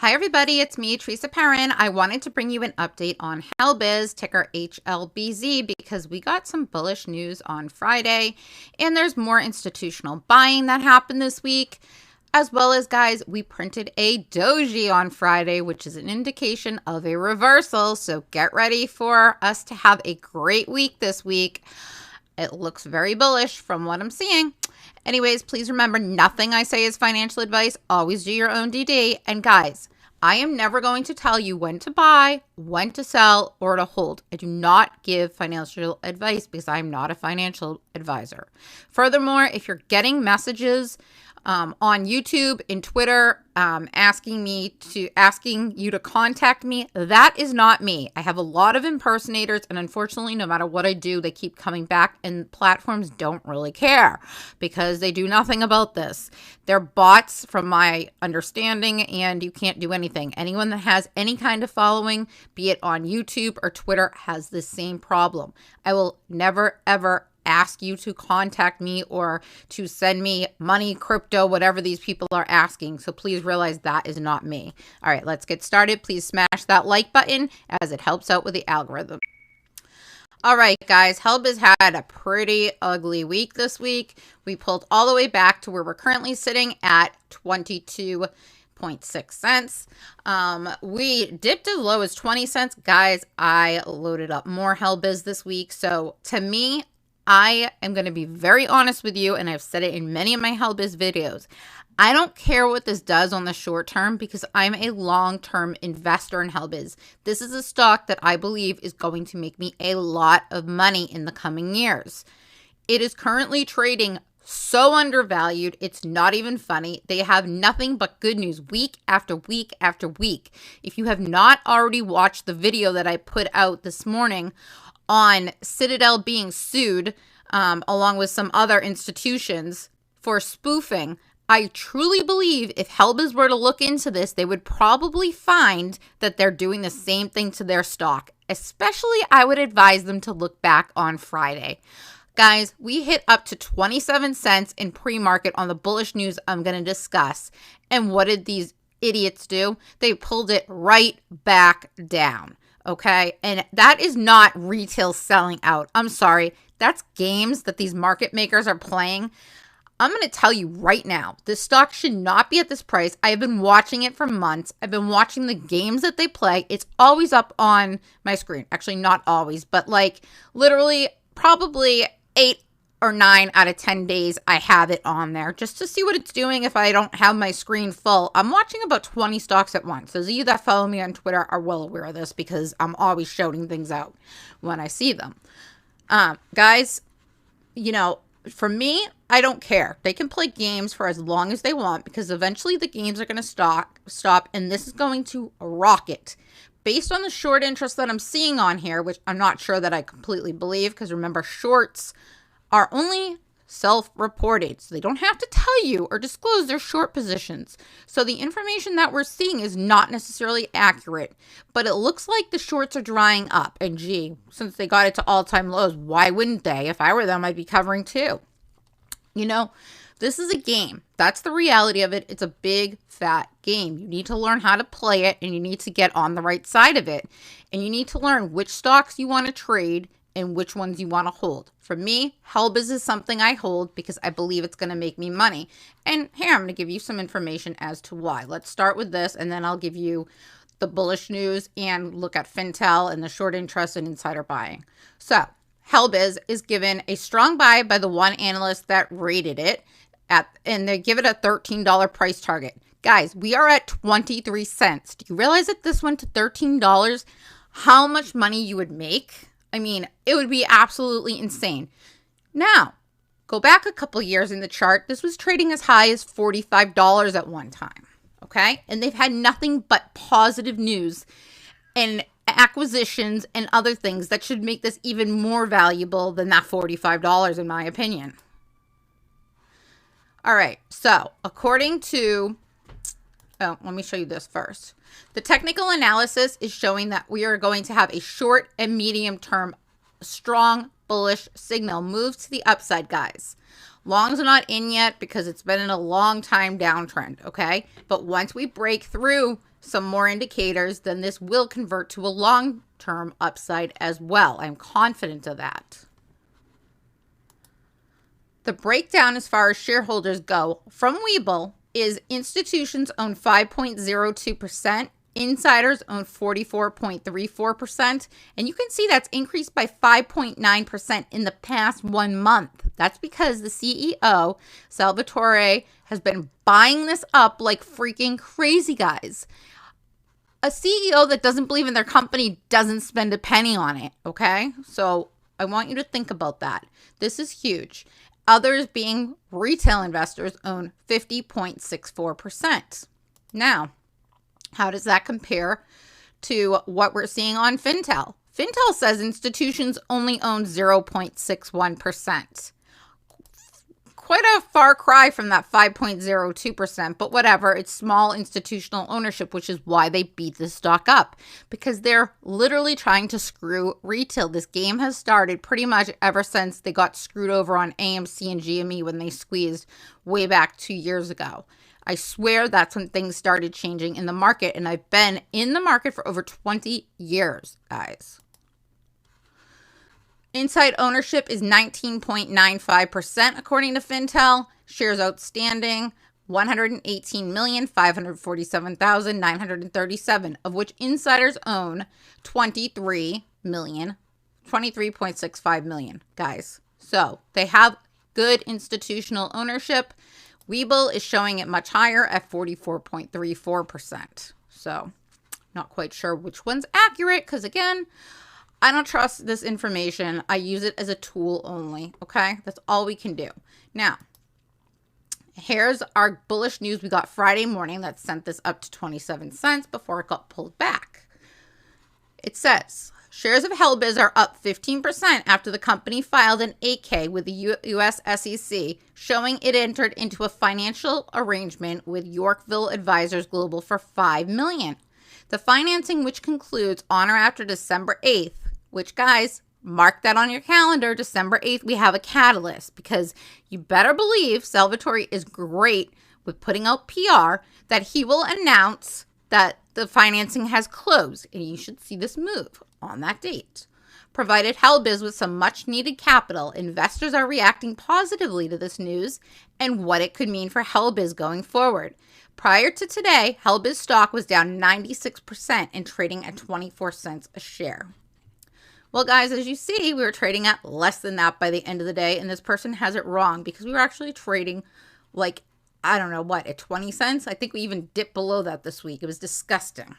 Hi everybody, it's me, Teresa Perrin. I wanted to bring you an update on HLBZ, ticker HLBZ, because we got some bullish news on Friday, and there's more institutional buying that happened this week. As well as, guys, we printed a doji on Friday, which is an indication of a reversal. So get ready for us to have a great week this week. It looks very bullish from what I'm seeing. Anyways, please remember, nothing I say is financial advice. Always do your own DD. And guys, I am never going to tell you when to buy, when to sell, or to hold. I do not give financial advice because I'm not a financial advisor. Furthermore, if you're getting messages on YouTube and Twitter asking you to contact me, that is not me. I have a lot of impersonators, and unfortunately, no matter what I do, they keep coming back, and platforms don't really care because they do nothing about this. They're bots from my understanding, and you can't do anything. Anyone that has any kind of following, be it on YouTube or Twitter, has the same problem. I will never, ever ask you to contact me or to send me money, crypto, whatever these people are asking. So please realize that is not me. All right, let's get started. Please smash that like button as it helps out with the algorithm. All right, guys, HLBZ had a pretty ugly week this week. We pulled all the way back to where we're currently sitting at 22.6 cents. We dipped as low as 20 cents. Guys, I loaded up more HLBZ this week. So to me, I am going to be very honest with you, and I've said it in many of my HLBZ videos. I don't care what this does on the short term because I'm a long-term investor in HLBZ. This is a stock that I believe is going to make me a lot of money in the coming years. It is currently trading so undervalued, it's not even funny. They have nothing but good news week after week after week. If you have not already watched the video that I put out this morning on Citadel being sued, along with some other institutions for spoofing, I truly believe if HLBZ were to look into this, they would probably find that they're doing the same thing to their stock. Especially, I would advise them to look back on Friday. Guys, we hit up to 27 cents in pre-market on the bullish news I'm going to discuss. And what did these idiots do? They pulled it right back down. Okay, and that is not retail selling out. I'm sorry. That's games that these market makers are playing. I'm going to tell you right now, this stock should not be at this price. I have been watching it for months. I've been watching the games that they play. It's always up on my screen. Actually, not always, but like literally probably 8 or 9 out of 10 days I have it on there just to see what it's doing if I don't have my screen full. I'm watching about 20 stocks at once. Those of you that follow me on Twitter are well aware of this because I'm always shouting things out when I see them. Guys, you know, for me, I don't care. They can play games for as long as they want because eventually the games are going to stop and this is going to rocket. Based on the short interest that I'm seeing on here, which I'm not sure that I completely believe because remember, shorts are only self-reported, so they don't have to tell you or disclose their short positions. So the information that we're seeing is not necessarily accurate, but it looks like the shorts are drying up. And gee, since they got it to all-time lows, why wouldn't they? If I were them, I'd be covering too. You know, this is a game. That's the reality of it. It's a big, fat game. You need to learn how to play it, and you need to get on the right side of it. And you need to learn which stocks you want to trade and which ones you want to hold. For me, HLBZ is something I hold because I believe it's going to make me money. And here, I'm going to give you some information as to why. Let's start with this, and then I'll give you the bullish news and look at Fintel and the short interest and insider buying. So, HLBZ is given a strong buy by the one analyst that rated it, and they give it a $13 price target. Guys, we are at 23 cents. Do you realize that this went to $13? How much money you would make? I mean, it would be absolutely insane. Now, go back a couple years in the chart. This was trading as high as $45 at one time, okay? And they've had nothing but positive news and acquisitions and other things that should make this even more valuable than that $45 in my opinion. All right, so according to, let me show you this first. The technical analysis is showing that we are going to have a short and medium term strong bullish signal move to the upside, guys. Longs are not in yet because it's been in a long time downtrend, okay? But once we break through some more indicators, then this will convert to a long-term upside as well. I'm confident of that. The breakdown as far as shareholders go from Webull is institutions own 5.02%, insiders own 44.34%, and you can see that's increased by 5.9% in the past 1 month. That's because the CEO, Salvatore, has been buying this up like freaking crazy, guys. A CEO that doesn't believe in their company doesn't spend a penny on it, okay? So I want you to think about that. This is huge. Others, being retail investors, own 50.64%. Now, how does that compare to what we're seeing on Fintel? Fintel says institutions only own 0.61%. Quite a far cry from that 5.02%, but whatever. It's small institutional ownership, which is why they beat the stock up, because they're literally trying to screw retail. This game has started pretty much ever since they got screwed over on AMC and GME when they squeezed way back 2 years ago. I swear that's when things started changing in the market, and I've been in the market for over 20 years, guys. Inside ownership is 19.95% according to Fintel. Shares outstanding 118,547,937, of which insiders own 23.65 million, guys. So they have good institutional ownership. Webull is showing it much higher at 44.34%. So not quite sure which one's accurate because, again, I don't trust this information. I use it as a tool only, okay? That's all we can do. Now, here's our bullish news we got Friday morning that sent this up to 27 cents before it got pulled back. It says, shares of HLBZ are up 15% after the company filed an 8K with the U.S. SEC showing it entered into a financial arrangement with Yorkville Advisors Global for $5 million. The financing, which concludes on or after December 8th, which, guys, mark that on your calendar, December 8th, we have a catalyst, because you better believe Salvatore is great with putting out PR that he will announce that the financing has closed, and you should see this move on that date. Provided HLBZ with some much needed capital, investors are reacting positively to this news and what it could mean for HLBZ going forward. Prior to today, HLBZ stock was down 96% and trading at 24 cents a share. Well, guys, as you see, we were trading at less than that by the end of the day, and this person has it wrong because we were actually trading like, I don't know what, at 20 cents? I think we even dipped below that this week. It was disgusting.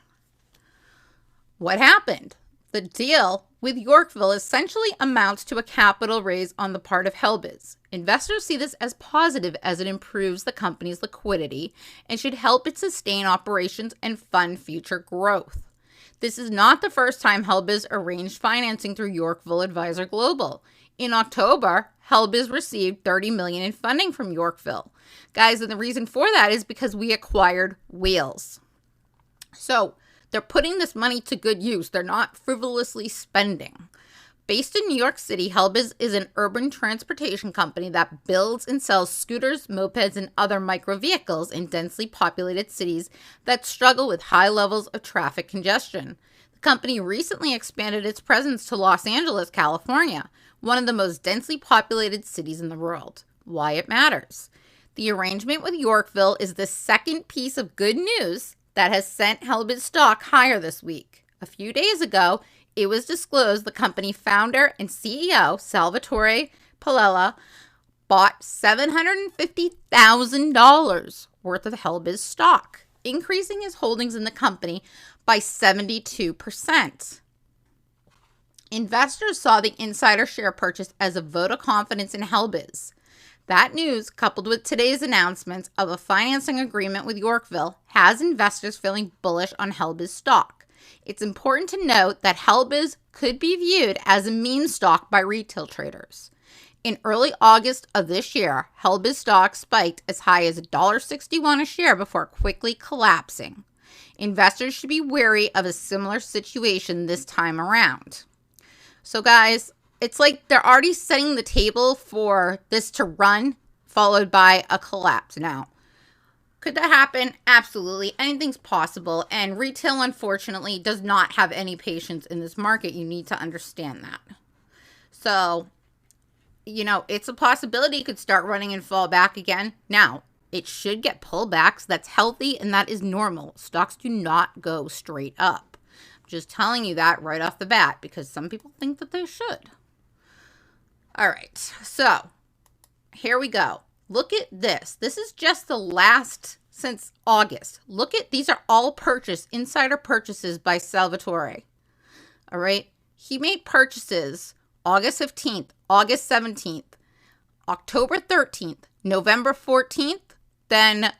What happened? The deal with Yorkville essentially amounts to a capital raise on the part of HLBZ. Investors see this as positive as it improves the company's liquidity and should help it sustain operations and fund future growth. This is not the first time HLBZ arranged financing through Yorkville Advisor Global. In October, HLBZ received $30 million in funding from Yorkville. Guys, and the reason for that is because we acquired Wheels. So they're putting this money to good use. They're not frivolously spending. Based in New York City, HLBZ is an urban transportation company that builds and sells scooters, mopeds, and other micro vehicles in densely populated cities that struggle with high levels of traffic congestion. The company recently expanded its presence to Los Angeles, California, one of the most densely populated cities in the world. Why it matters. The arrangement with Yorkville is the second piece of good news that has sent HLBZ stock higher this week. A few days ago, it was disclosed the company founder and CEO, Salvatore Palella, bought $750,000 worth of HLBZ stock, increasing his holdings in the company by 72%. Investors saw the insider share purchase as a vote of confidence in HLBZ. That news, coupled with today's announcement of a financing agreement with Yorkville, has investors feeling bullish on HLBZ stock. It's important to note that HLBZ could be viewed as a meme stock by retail traders. In early August of this year, HLBZ stock spiked as high as $1.61 a share before quickly collapsing. Investors should be wary of a similar situation this time around. So, guys, it's like they're already setting the table for this to run, followed by a collapse. Now, Could that happen? Absolutely. Anything's possible. And retail, unfortunately, does not have any patience in this market. You need to understand that. So, you know, it's a possibility it could start running and fall back again. Now, it should get pullbacks. That's healthy and that is normal. Stocks do not go straight up. I'm just telling you that right off the bat because some people think that they should. All right, so here we go. Look at this. This is just the last since August. Look at, these are all insider purchases by Salvatore. All right, he made purchases August 15th, August 17th, October 13th, November 14th. Then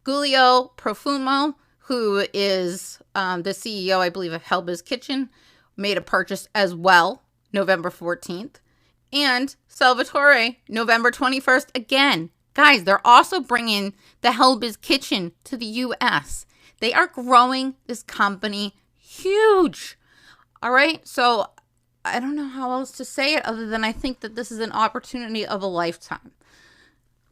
Giulio Profumo, who is the CEO, I believe, of HLBZ Kitchen, made a purchase as well, November 14th. And Salvatore, November 21st, again. Guys, they're also bringing the HLBZ Kitchen to the U.S. They are growing this company huge. All right, so I don't know how else to say it other than I think that this is an opportunity of a lifetime.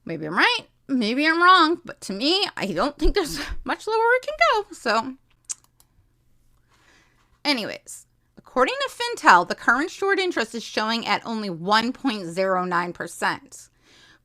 Maybe I'm right. Maybe I'm wrong, but to me, I don't think there's much lower it can go. So, anyways, according to Fintel, the current short interest is showing at only 1.09%.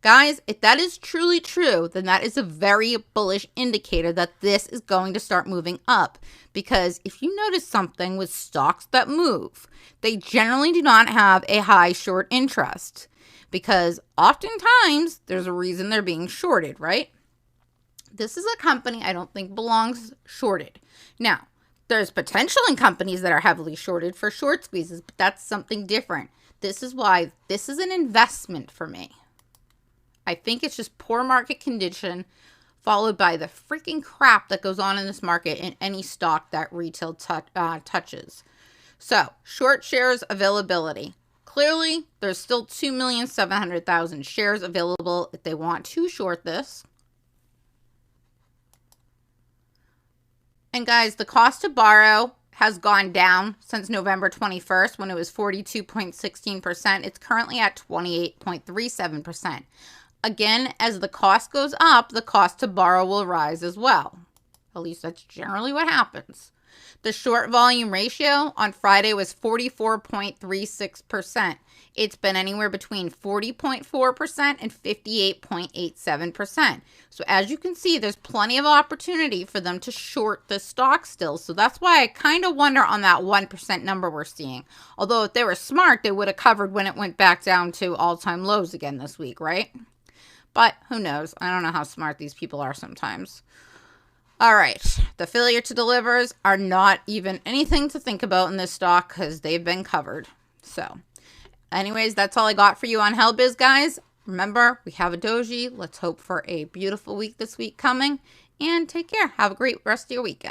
Guys, if that is truly true, then that is a very bullish indicator that this is going to start moving up. Because if you notice something with stocks that move, they generally do not have a high short interest. Because oftentimes, there's a reason they're being shorted, right? This is a company I don't think belongs shorted. Now, there's potential in companies that are heavily shorted for short squeezes, but that's something different. This is why this is an investment for me. I think it's just poor market condition followed by the freaking crap that goes on in this market in any stock that retail touches. So, short shares availability. Clearly, there's still 2,700,000 shares available if they want to short this. And guys, the cost to borrow has gone down since November 21st when it was 42.16%. It's currently at 28.37%. Again, as the cost goes up, the cost to borrow will rise as well. At least that's generally what happens. The short volume ratio on Friday was 44.36%. It's been anywhere between 40.4% and 58.87%. So as you can see, there's plenty of opportunity for them to short the stock still. So that's why I kind of wonder on that 1% number we're seeing. Although if they were smart, they would have covered when it went back down to all-time lows again this week, right? But who knows? I don't know how smart these people are sometimes. All right, the failure to delivers are not even anything to think about in this stock because they've been covered. So anyways, that's all I got for you on HLBZ, guys. Remember, we have a doji. Let's hope for a beautiful week this week coming. And take care. Have a great rest of your weekend.